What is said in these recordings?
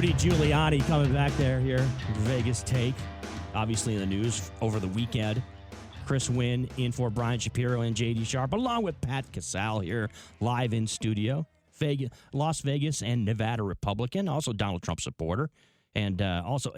Rudy Giuliani coming back here. Vegas Take, obviously in the news over the weekend. Chris Wynn in for Brian Shapiro and J.D. Sharp, along with Pat Casale here live in studio. Las Vegas and Nevada Republican, also Donald Trump supporter. And also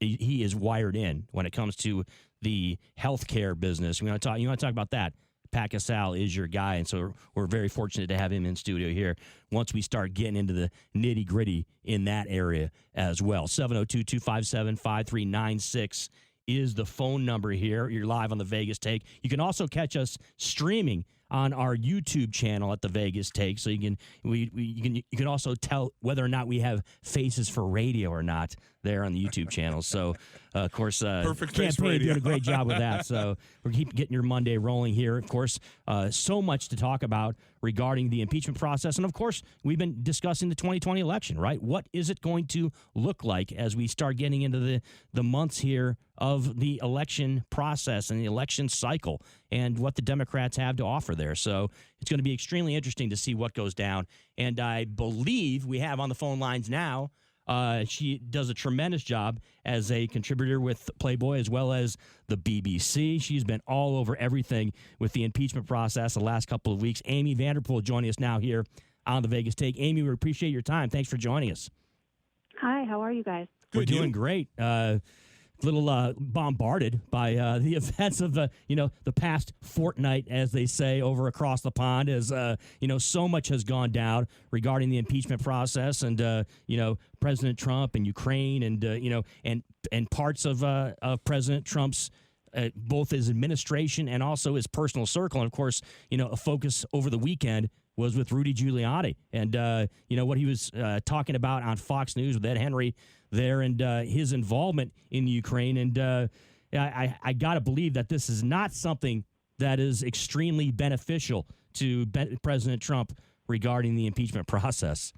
he is wired in when it comes to the healthcare business. You want to talk about that? Pat Casale is your guy, and so we're very fortunate to have him in studio here once we start getting into the nitty-gritty in that area as well. 702-257-5396 is the phone number here. You're live on the Vegas Take. You can also catch us streaming on our YouTube channel at the Vegas Take, so you can also tell whether or not we have faces for radio or not there on the YouTube channel. So, of course, Perfect face campaign radio. doing a great job with that. So we're keep getting your Monday rolling here. Of course, so much to talk about regarding the impeachment process, and of course, we've been discussing the 2020 election. Right? What is it going to look like as we start getting into the months here of the election process and the election cycle, and what the Democrats have to offer there. So it's going to be extremely interesting to see what goes down. And I believe we have on the phone lines now. She does a tremendous job as a contributor with Playboy as well as the BBC. She's been all over everything with the impeachment process the last couple of weeks. Amee Vanderpool joining us now here on the Vegas Take. Amee, we appreciate your time. Thanks for joining us. Hi, how are you guys? We're doing great. Little bombarded by the events of the past fortnight, as they say, over across the pond, as so much has gone down regarding the impeachment process, and President Trump and Ukraine, and and parts of President Trump's both his administration and also his personal circle, and of course, a focus over the weekend was with Rudy Giuliani, and what he was talking about on Fox News with Ed Henry there, and his involvement in Ukraine. And I got to believe that this is not something that is extremely beneficial to President Trump regarding the impeachment process.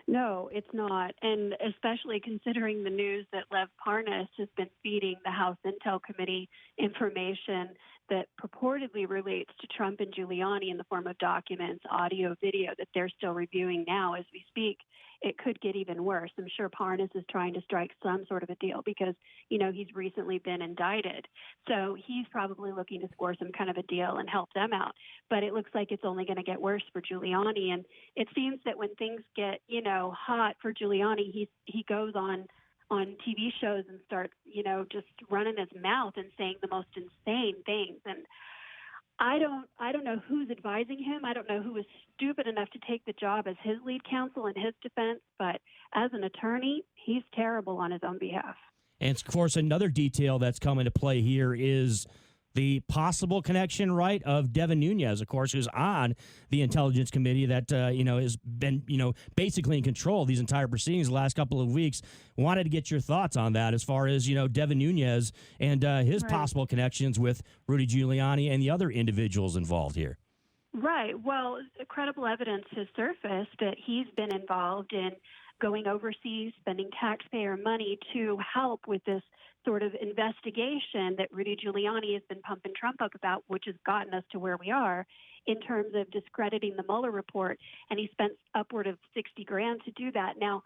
No, it's not. And especially considering the news that Lev Parnas has been feeding the House Intel Committee information that purportedly relates to Trump and Giuliani in the form of documents, audio, video that they're still reviewing now as we speak. It could get even worse. I'm sure Parnas is trying to strike some sort of a deal because, he's recently been indicted. So he's probably looking to score some kind of a deal and help them out. But it looks like it's only going to get worse for Giuliani. And it seems that when things get, hot for Giuliani, he goes on TV shows and starts, just running his mouth and saying the most insane things. And I don't know who's advising him. I don't know who is stupid enough to take the job as his lead counsel in his defense. But as an attorney, he's terrible on his own behalf. And, of course, another detail that's come into play here is the possible connection, right, of Devin Nunes, of course, who's on the Intelligence Committee that, has been, basically in control of these entire proceedings the last couple of weeks. Wanted to get your thoughts on that as far as, Devin Nunes and his possible connections with Rudy Giuliani and the other individuals involved here. Right. Well, credible evidence has surfaced that he's been involved in going overseas, spending taxpayer money to help with this sort of investigation that Rudy Giuliani has been pumping Trump up about, which has gotten us to where we are in terms of discrediting the Mueller report. And he spent upward of $60,000 to do that. Now,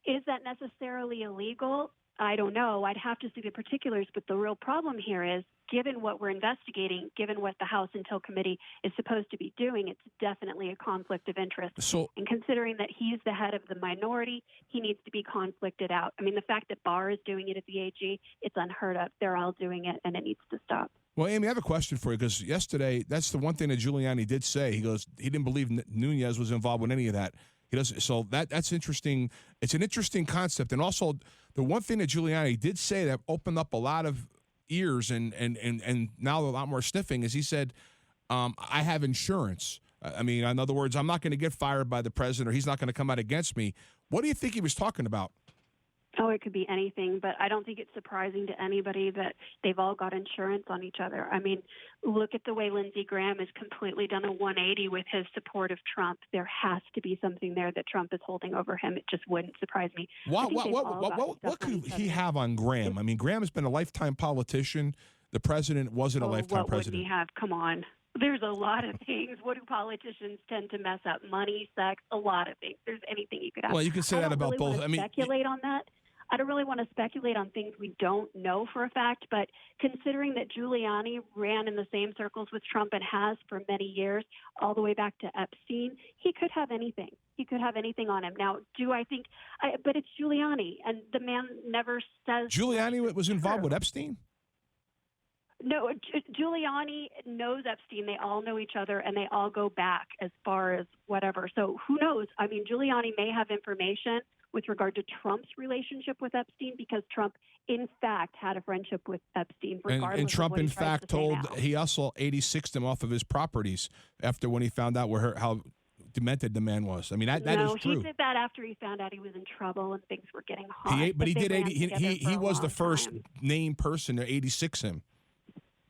is that necessarily illegal? I don't know. I'd have to see the particulars. But the real problem here is, given what we're investigating, given what the House Intel Committee is supposed to be doing, it's definitely a conflict of interest. And considering that he's the head of the minority, he needs to be conflicted out. I mean, the fact that Barr is doing it at the AG, it's unheard of. They're all doing it, and it needs to stop. Well, Amee, I have a question for you, because yesterday, that's the one thing that Giuliani did say. He goes, he didn't believe Nunes was involved with any of that. He doesn't. So that's interesting. It's an interesting concept. And also, the one thing that Giuliani did say that opened up a lot of ears and now a lot more sniffing is he said, I have insurance. I mean, in other words, I'm not going to get fired by the president, or he's not going to come out against me. What do you think he was talking about? Oh, it could be anything, but I don't think it's surprising to anybody that they've all got insurance on each other. I mean, look at the way Lindsey Graham has completely done a 180 with his support of Trump. There has to be something there that Trump is holding over him. It just wouldn't surprise me. What could he have on Graham? I mean, Graham has been a lifetime politician. The president wasn't a lifetime what president. What would he have? Come on. There's a lot of things. What do politicians tend to mess up? Money, sex, a lot of things. There's anything you could ask. Well, you can say that about both. I mean, speculate on that. I don't really want to speculate on things we don't know for a fact, but considering that Giuliani ran in the same circles with Trump and has for many years, all the way back to Epstein, he could have anything. He could have anything on him. Now, do I think – but it's Giuliani, and the man never says – Giuliani was involved with Epstein? No, Giuliani knows Epstein. They all know each other, and they all go back as far as whatever. So who knows? I mean, Giuliani may have information with regard to Trump's relationship with Epstein because Trump, in fact, had a friendship with Epstein. And Trump, in fact, he also 86'd him off of his properties after when he found out how demented the man was. I mean, that is true. No, he did that after he found out he was in trouble and things were getting hot. But he did 80. He was the first named person to 86 him.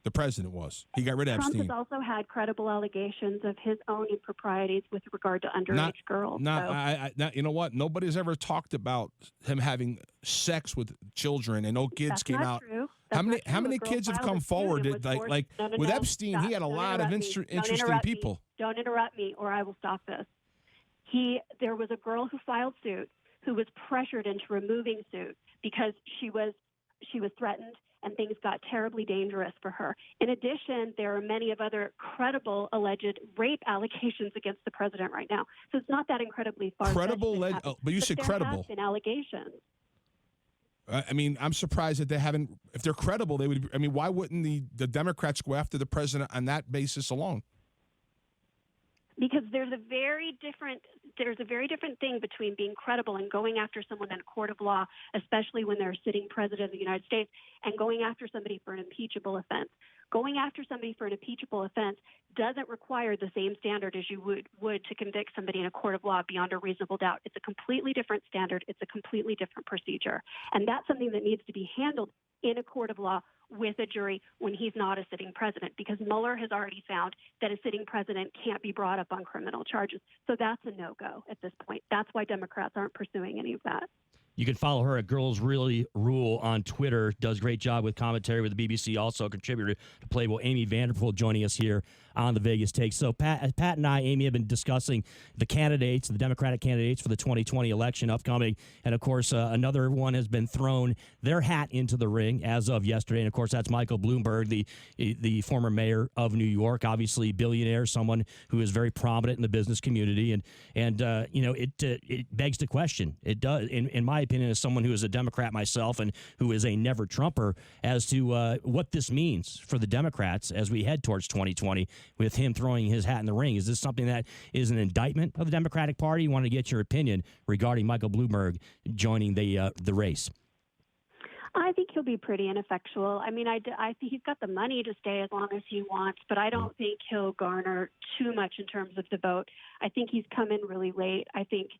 The president was. He got rid of Epstein. Trump has also had credible allegations of his own improprieties with regard to underage girls. You know what? Nobody's ever talked about him having sex with children, and no kids came out. True. How many kids have come forward? With Epstein, he had a lot of interesting people. Don't interrupt me, or I will stop this. There was a girl who filed suit who was pressured into removing suit because she was threatened. And things got terribly dangerous for her. In addition, there are many of other credible alleged rape allegations against the president right now. So it's not that incredibly far. Credible, but you said credible. There have been allegations. I mean, I'm surprised that they haven't. If they're credible, they would. I mean, why wouldn't the Democrats go after the president on that basis alone? Because there's a very different thing between being credible and going after someone in a court of law, especially when they're a sitting president of the United States, and going after somebody for an impeachable offense. Going after somebody for an impeachable offense doesn't require the same standard as you would to convict somebody in a court of law beyond a reasonable doubt. It's a completely different standard. It's a completely different procedure. And that's something that needs to be handled in a court of law with a jury when he's not a sitting president, because Mueller has already found that a sitting president can't be brought up on criminal charges. So that's a no-go at this point. That's why Democrats aren't pursuing any of that. You can follow her at Girls Really Rule on Twitter. Does a great job with commentary with the BBC. Also a contributor to Playboy. Amee Vanderpool joining us here on the Vegas Take. So Pat and I, Amee, have been discussing the candidates, the Democratic candidates for the 2020 election upcoming. And, of course, another one has been thrown their hat into the ring as of yesterday. And, of course, that's Michael Bloomberg, the former mayor of New York, obviously billionaire, someone who is very prominent in the business community. And it begs the question. It does, in my opinion, as someone who is a Democrat myself and who is a never Trumper, as to what this means for the Democrats as we head towards 2020 with him throwing his hat in the ring. Is this something that is an indictment of the Democratic Party? You want to get your opinion regarding Michael Bloomberg joining the race. I think he'll be pretty ineffectual. I mean, I think he's got the money to stay as long as he wants, but I don't think he'll garner too much in terms of the vote. I think he's come in really late. I think,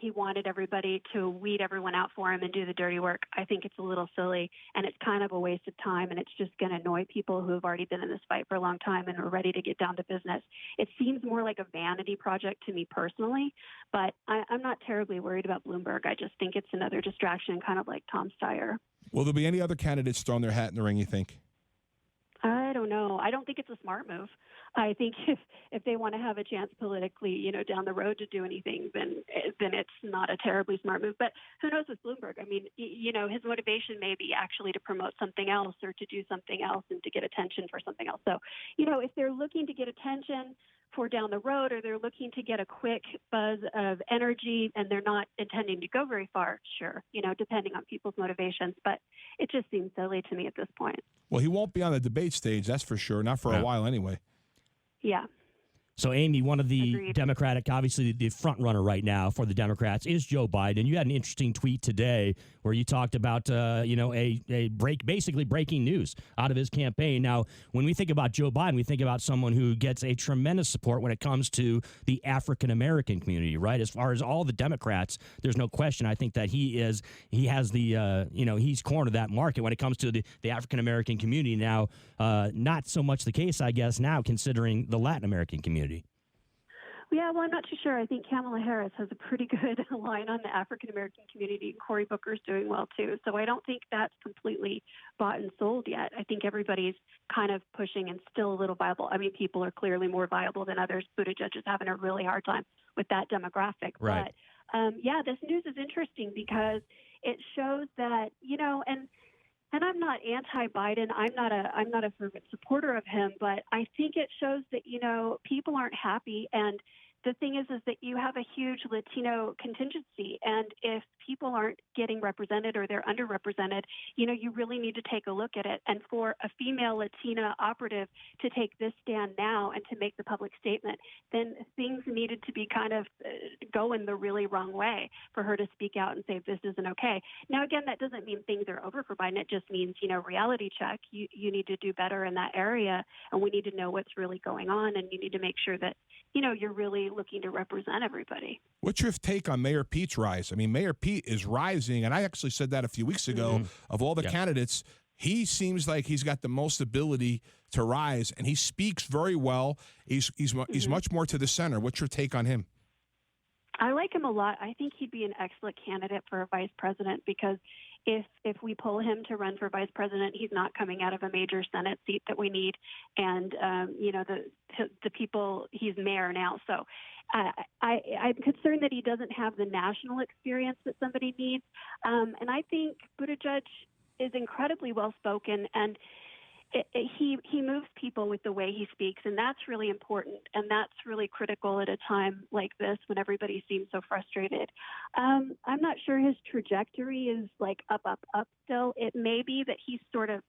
he wanted everybody to weed everyone out for him and do the dirty work. I think it's a little silly, and it's kind of a waste of time, and it's just going to annoy people who have already been in this fight for a long time and are ready to get down to business. It seems more like a vanity project to me personally, but I'm not terribly worried about Bloomberg. I just think it's another distraction, kind of like Tom Steyer. Will there be any other candidates throwing their hat in the ring, you think? I don't know. I don't think it's a smart move. I think if they want to have a chance politically, down the road to do anything, then it's not a terribly smart move. But who knows with Bloomberg? I mean, his motivation may be actually to promote something else or to do something else and to get attention for something else. So, if they're looking to get attention for down the road, or they're looking to get a quick buzz of energy and they're not intending to go very far, sure, depending on people's motivations. But it just seems silly to me at this point. Well, he won't be on the debate stage, that's for sure. Not for a while anyway. Yeah. So, Amee, one of the Agreed. Democratic, obviously the front runner right now for the Democrats is Joe Biden. You had an interesting tweet today where you talked about, basically breaking news out of his campaign. Now, when we think about Joe Biden, we think about someone who gets a tremendous support when it comes to the African-American community, right? As far as all the Democrats, there's no question. I think that he's cornered that market when it comes to the African-American community. Now, not so much the case, I guess, now considering the Latin American community. Yeah, well, I'm not too sure. I think Kamala Harris has a pretty good line on the African American community. Cory Booker's doing well, too. So I don't think that's completely bought and sold yet. I think everybody's kind of pushing and still a little viable. I mean, people are clearly more viable than others. Buttigieg is having a really hard time with that demographic. Right. But, yeah, this news is interesting because it shows that, and I'm not anti-Biden. I'm not a fervent supporter of him, but I think it shows that, people aren't happy. And the thing is that you have a huge Latino contingency. And if people aren't getting represented or they're underrepresented, you really need to take a look at it. And for a female Latina operative to take this stand now and to make the public statement, then things needed to be kind of going the really wrong way for her to speak out and say, this isn't okay. Now, again, that doesn't mean things are over for Biden. It just means, reality check. You need to do better in that area. And we need to know what's really going on. And you need to make sure that, you're really looking to represent everybody. What's your take on Mayor Pete's rise? I mean, Mayor Pete is rising, and I actually said that a few weeks ago. Of all the candidates, he seems like he's got the most ability to rise, and he speaks very well. He's much more to the center. What's your take on him? I like him a lot. I think he'd be an excellent candidate for a vice president because if we pull him to run for vice president, he's not coming out of a major Senate seat that we need. And, the people, he's mayor now. So I'm concerned that he doesn't have the national experience that somebody needs. And I think Buttigieg is incredibly well-spoken, and he moves people with the way he speaks, and that's really important, and that's really critical at a time like this when everybody seems so frustrated. I'm not sure his trajectory is like up still. It may be that he's sort of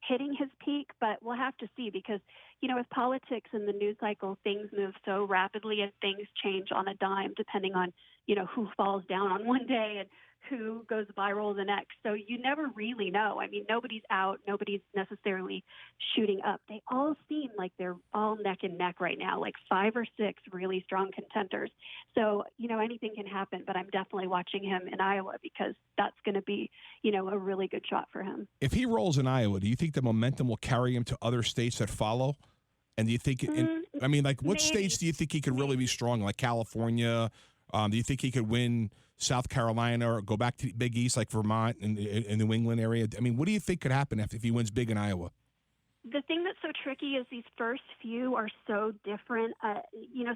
hitting his peak, but we'll have to see because, with politics and the news cycle, things move so rapidly and things change on a dime depending on, who falls down on one day and who goes viral the next. So you never really know. I mean, nobody's out. Nobody's necessarily shooting up. They all seem like they're all neck and neck right now, like 5 or 6 really strong contenders. So, anything can happen, but I'm definitely watching him in Iowa because that's going to be, a really good shot for him. If he rolls in Iowa, do you think the momentum will carry him to other states that follow? And do you think, what maybe. states do you think he could really be strong, like California? Do you think he could win South Carolina or go back to the Big East like Vermont and New England area? I mean, what do you think could happen if he wins big in Iowa? The thing that's so tricky is these first few are so different.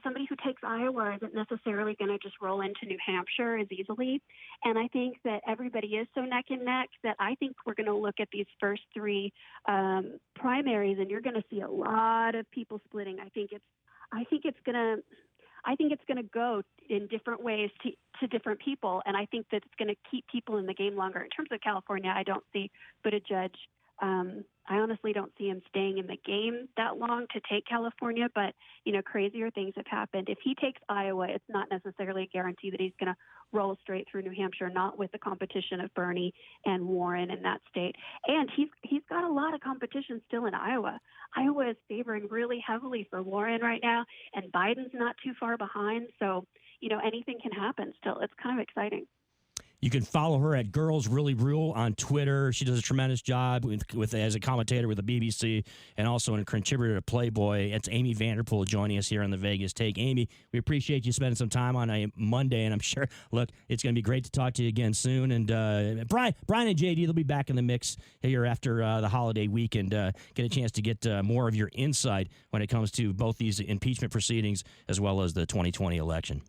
Somebody who takes Iowa isn't necessarily going to just roll into New Hampshire as easily. And I think that everybody is so neck and neck that I think we're going to look at these first 3 primaries, and you're going to see a lot of people splitting. I think it's going to go in different ways to different people, and I think that it's going to keep people in the game longer. In terms of California, I don't see Buttigieg. I honestly don't see him staying in the game that long to take California, but, crazier things have happened. If he takes Iowa, it's not necessarily a guarantee that he's going to roll straight through New Hampshire, not with the competition of Bernie and Warren in that state. And he's got a lot of competition still in Iowa. Iowa is favoring really heavily for Warren right now, and Biden's not too far behind. So, anything can happen still. It's kind of exciting. You can follow her at Girls Really Rule on Twitter. She does a tremendous job with as a commentator with the BBC and also a contributor to Playboy. It's Amee Vanderpool joining us here on the Vegas Take. Amee, we appreciate you spending some time on a Monday, and I'm sure, look, it's going to be great to talk to you again soon. And Brian and JD, they'll be back in the mix here after the holiday week and get a chance to get more of your insight when it comes to both these impeachment proceedings as well as the 2020 election.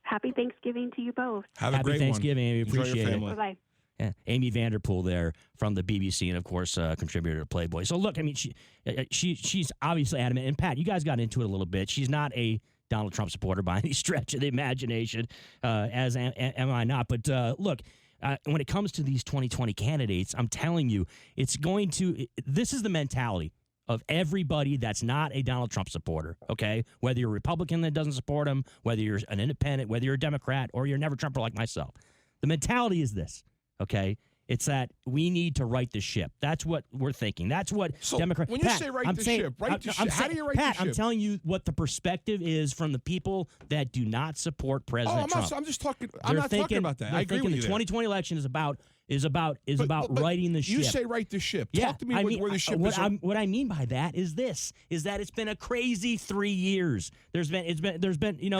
Happy Thanksgiving to you both. Have a Happy great Thanksgiving, Amy. Enjoy Appreciate your it. family. Bye-bye. Yeah. Amee Vanderpool there from the BBC and, of course, contributor to Playboy. So, look, I mean, she's obviously adamant. And, Pat, you guys got into it a little bit. She's not a Donald Trump supporter by any stretch of the imagination, as am I not. But, look, when it comes to these 2020 candidates, I'm telling you, this is the mentality of everybody that's not a Donald Trump supporter, okay? Whether you're a Republican that doesn't support him, whether you're an independent, whether you're a Democrat, or you're a never-Trumper like myself. The mentality is this, okay? It's that we need to right the ship. That's what we're thinking. That's what Democrats... When you say right the ship, how do you right the ship? I'm telling you what the perspective is from the people that do not support President Trump. I'm just talking... I'm not talking about that. I agree with you. The 2020 election is about is about But righting the ship. You say right the ship. Yeah, Talk to me where the ship is. What I mean by that is that it's been a crazy 3 years. There's been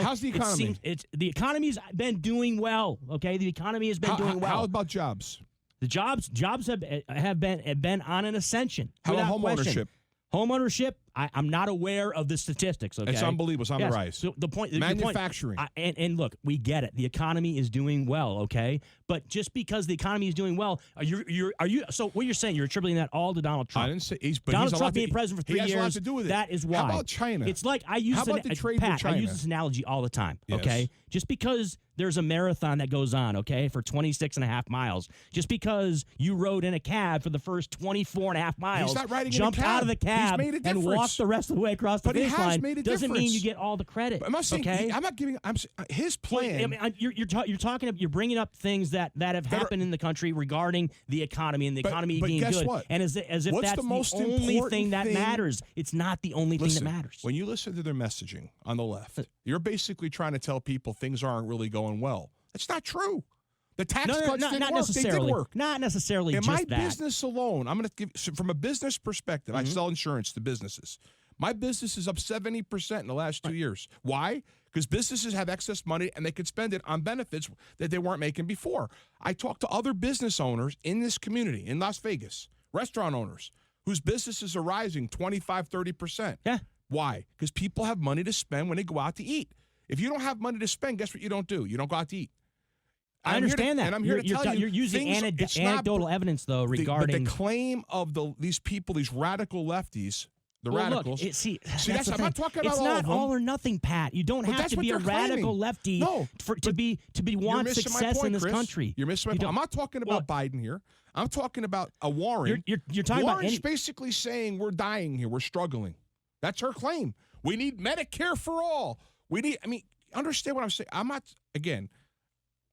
How's the economy? The economy's been doing well. Okay, the economy has been doing well. How about jobs? The jobs have been on an ascension. How about home question. ownership? Home ownership, I'm not aware of the statistics. Okay, it's unbelievable. It's on the rise. So the point, manufacturing, and look, we get it. The economy is doing well. Okay, but just because the economy is doing well, are you? So what you're saying? You're attributing that all to Donald Trump? I didn't say Donald Trump being president for 3 years. He has a lot to do with it. That is why. How about China? It's like I use I use this analogy all the time. Yes. Okay, just because there's a marathon that goes on, okay, for 26 and a half miles, just because you rode in a cab for the first 24 and a half miles, He's not riding jumped in a cab. out of the cab and walked the rest of the way across the finish line, doesn't mean you get all the credit. But I'm not saying, okay? I'm not giving. His plan. Well, you're bringing up things that have happened in the country regarding the economy and the economy being guess good, what? and as if What's that's the most only important thing that matters. It's not the only thing that matters. When you listen to their messaging on the left, you're basically trying to tell people things aren't really going well. It's not true. The tax cuts didn't not work. necessarily. They did work. Not necessarily. In just my that. business alone, I'm going to give from a business perspective. I sell insurance to businesses. My business is up 70% in the last 2 years. Why? Because businesses have excess money and they could spend it on benefits that they weren't making before. I talk to other business owners in this community in Las Vegas, restaurant owners whose businesses are rising 25, 30%. Yeah. Why? Because people have money to spend when they go out to eat. If you don't have money to spend, guess what you don't do? You don't go out to eat. I understand that. And I'm here to tell you, you're using anecdotal evidence, though, regarding the claim of these people, these radical lefties, radicals. Look, see, I'm not talking about it's all not of them. all or nothing, Pat. You don't have to be a radical lefty to want success in this country. You're missing my point. I'm not talking about Biden here. I'm talking about a Warren. You're talking Warren's basically saying we're dying here. We're struggling. That's her claim. We need Medicare for all. Understand what I'm saying. I'm not, again,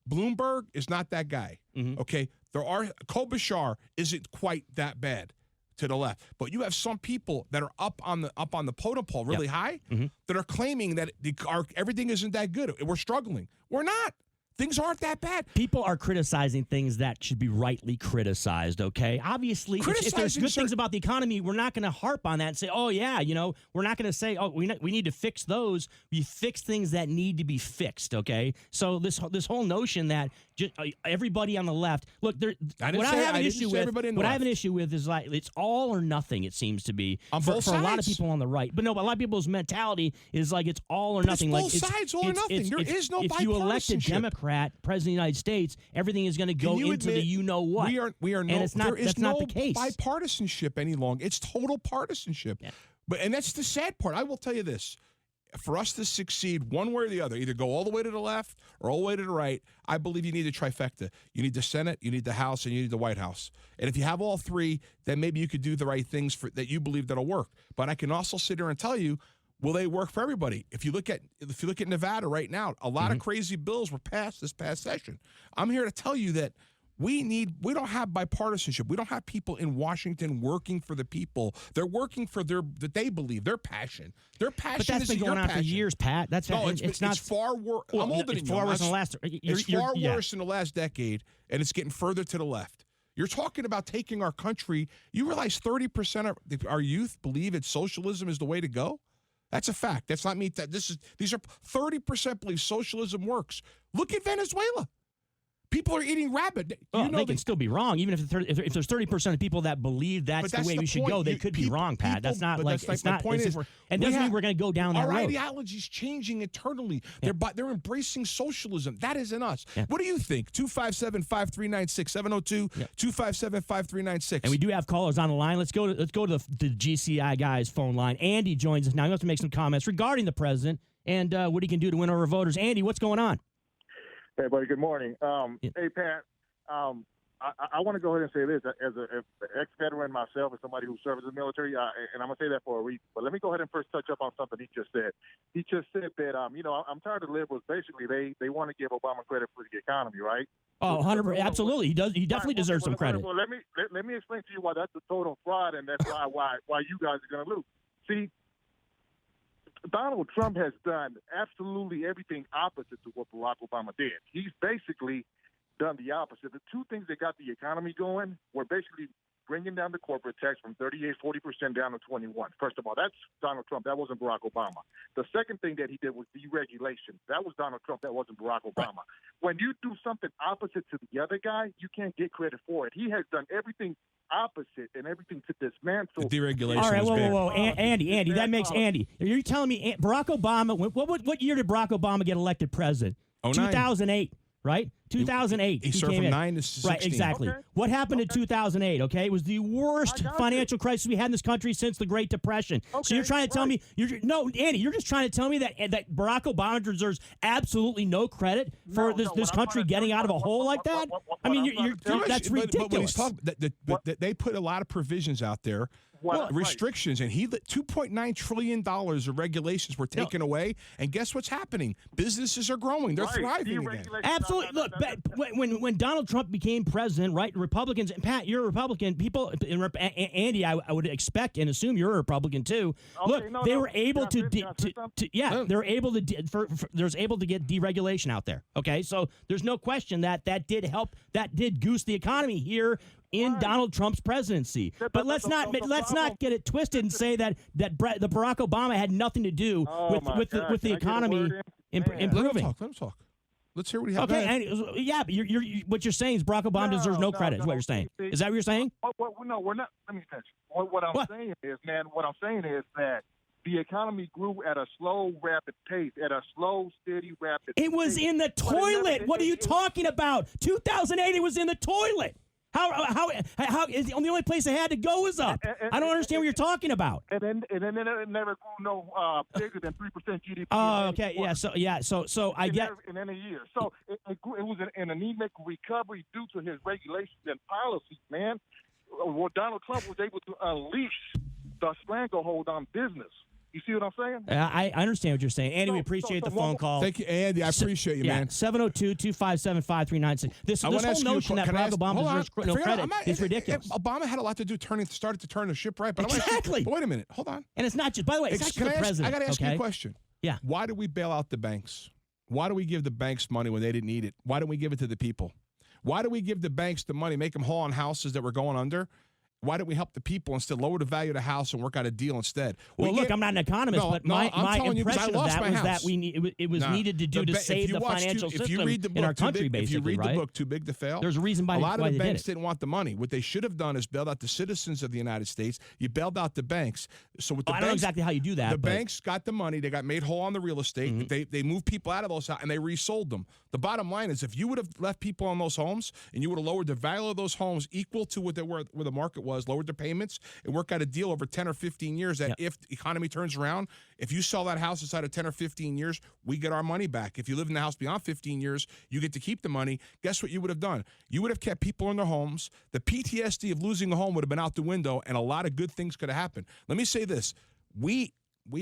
Bloomberg is not that guy. Mm-hmm. Okay? Klobuchar isn't quite that bad to the left. But you have some people that are up on the totem pole really high that are claiming that everything isn't that good. We're struggling. We're not. Things aren't that bad. People are criticizing things that should be rightly criticized, okay? Obviously, if there's good things about the economy, we're not going to harp on that and say, oh, yeah, we're not going to say, oh, we need to fix those. We fix things that need to be fixed, okay? So this whole notion that everybody on the left, look, what I have an issue with is like it's all or nothing, it seems to be, for a lot of people on the right. But a lot of people's mentality is like it's all or nothing. It's both sides, all or nothing. There is no bipartisanship. If you elect a Democrat president of the United States, everything is going to go into the you-know-what. There is no bipartisanship any longer. It's total partisanship. Yeah. And that's the sad part. I will tell you this. For us to succeed one way or the other, either go all the way to the left or all the way to the right, I believe you need a trifecta. You need the Senate, you need the House, and you need the White House. And if you have all three, then maybe you could do the right things that you believe that'll work. But I can also sit here and tell you, will they work for everybody? If you look at Nevada right now, a lot of crazy bills were passed this past session. I'm here to tell you that we don't have bipartisanship. We don't have people in Washington working for the people. They're working for that they believe their passion. Their passion. But that's been going on for years, Pat. It's far worse. I'm older than you. It's far worse in the last. It's far worse in the last decade, and it's getting further to the left. You're talking about taking our country. You realize 30% of our youth believe that socialism is the way to go? That's a fact. That's not me. These are 30% believe socialism works. Look at Venezuela. People are eating rabbit. They can still be wrong. Even if there's 30% of people that believe that's the way we should go, they could be wrong, Pat. That's not like it's not. And doesn't mean we're going to go down that road. Our ideology's changing internally. Yeah. They're embracing socialism. That isn't us. Yeah. What do you think? 257-5396 702-257-5396. And we do have callers on the line. Let's go to the GCI guys phone line. Andy joins us now. He wants to make some comments regarding the president and what he can do to win over voters. Andy, what's going on? Hey, buddy. Good morning. Hey, Pat. I want to go ahead and say this as an ex-veteran myself, as somebody who served in the military, and I'm going to say that for a reason. But let me go ahead and first touch up on something he just said. He just said that, I'm tired of liberals. Basically, they want to give Obama credit for the economy, right? Oh, 100%. Absolutely. He definitely deserves some credit. Well, let me explain to you why that's a total fraud, and that's why you guys are going to lose. See, Donald Trump has done absolutely everything opposite to what Barack Obama did. He's basically done the opposite. The two things that got the economy going were basically bringing down the corporate tax from 40% down to 21. First of all, that's Donald Trump. That wasn't Barack Obama. The second thing that he did was deregulation. That was Donald Trump. That wasn't Barack Obama. When you do something opposite to the other guy, you can't get credit for it. He has done everything opposite and everything to dismantle. The deregulation. All right, was big. whoa. Andy, that makes Andy. You're telling me Barack Obama, what year did Barack Obama get elected president? 09. 2008. Right? 2008. He served from 9 to 16. Right, exactly. Okay. What happened in 2008, okay? It was the worst financial crisis we had in this country since the Great Depression. So you're trying to tell me, Andy, you're just trying to tell me that Barack Obama deserves absolutely no credit for this country getting out of a hole like that? I mean, that's ridiculous. But when he's talking, they put a lot of provisions out there. Restrictions, and $2.9 trillion of regulations were taken away, and guess what's happening? Businesses are growing; they're thriving again. Absolutely. Look, when Donald Trump became president, right? Republicans, and Pat, you're a Republican. People, Andy, I would expect and assume you're a Republican too. Okay, Look, they were able to there's able to get deregulation out there. Okay, so there's no question that did help. That did goose the economy here in Donald Trump's presidency. But let's not get it twisted and say that the Barack Obama had nothing to do with the economy improving. Let him talk. Let's hear what he has. Okay, and but you're what you're saying is Barack Obama deserves no credit. Is what you're saying? Is that what you're saying? No, we're not. Let me finish. What I'm saying is, man. What I'm saying is that the economy grew at a slow, rapid pace, at a slow, steady, rapid pace. It was in the toilet. What are you talking about? 2008, it was in the toilet. How is the only place it had to go is up? I don't understand what you're talking about. And then it never grew no bigger than 3% GDP. Oh, okay, So I get in any year. So it was an anemic recovery due to his regulations and policies, man. Well, Donald Trump was able to unleash the stranglehold on business. You see what I'm saying? I understand what you're saying. Andy, we appreciate the phone call. Thank you, Andy. I appreciate you, man. 702-257-5396. This whole notion that Barack Obama deserves no credit is ridiculous. Obama had a lot to do started to turn the ship right. But exactly. But wait a minute. Hold on. And it's not just, by the way, it's not just the president. I got to ask you a question. Yeah. Why did we bail out the banks? Why do we give the banks money when they didn't need it? Why don't we give it to the people? Why do we give the banks the money, make them haul on houses that were going under? Why don't we help the people instead, lower the value of the house and work out a deal instead? Well, look, I'm not an economist, but my impression of that was that it was needed to do to save the financial system in our country, basically, if you read right? the book, Too Big to Fail, there's a reason why a lot of the banks did didn't want the money. What they should have done is bailed out the citizens of the United States. You bailed out the banks. So with the I don't know exactly how you do that. The banks got the money. They got made whole on the real estate. Mm-hmm. They moved people out of those houses, and they resold them. The bottom line is if you would have left people on those homes and you would have lowered the value of those homes equal to what where the market was, lowered the payments, and work out a deal over 10 or 15 years that if the economy turns around, if you sell that house inside of 10 or 15 years, we get our money back. If you live in the house beyond 15 years, you get to keep the money. Guess what you would have done? You would have kept people in their homes. The PTSD of losing a home would have been out the window, and a lot of good things could have happened. Let me say this. We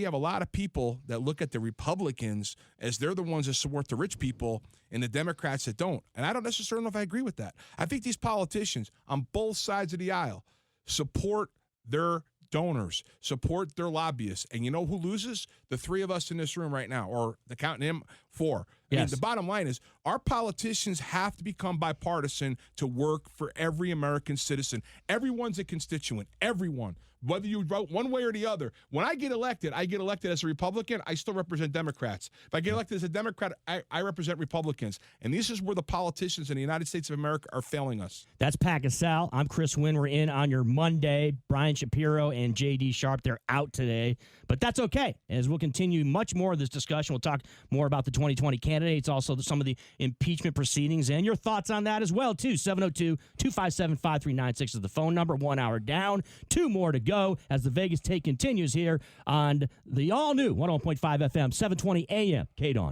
have a lot of people that look at the Republicans as they're the ones that support the rich people and the Democrats that don't. And I don't necessarily know if I agree with that. I think these politicians on both sides of the aisle support their donors, support their lobbyists. And you know who loses? The three of us in this room right now, or the counting him, four. I mean, the bottom line is our politicians have to become bipartisan to work for every American citizen. Everyone's a constituent. Everyone. Whether you vote one way or the other. When I get elected as a Republican, I still represent Democrats. If I get elected as a Democrat, I represent Republicans. And this is where the politicians in the United States of America are failing us. That's Pat Casale. I'm Chris Wynn. We're in on your Monday. Brian Shapiro and J.D. Sharp, they're out today. But that's okay, as we'll continue much more of this discussion. We'll talk more about the 2020 candidates, also some of the impeachment proceedings, and your thoughts on that as well, too. 702-257-5396 is the phone number. 1 hour down. 2 more to go as the Vegas take continues here on the all-new 101.5 FM, 720 AM, KDAWN.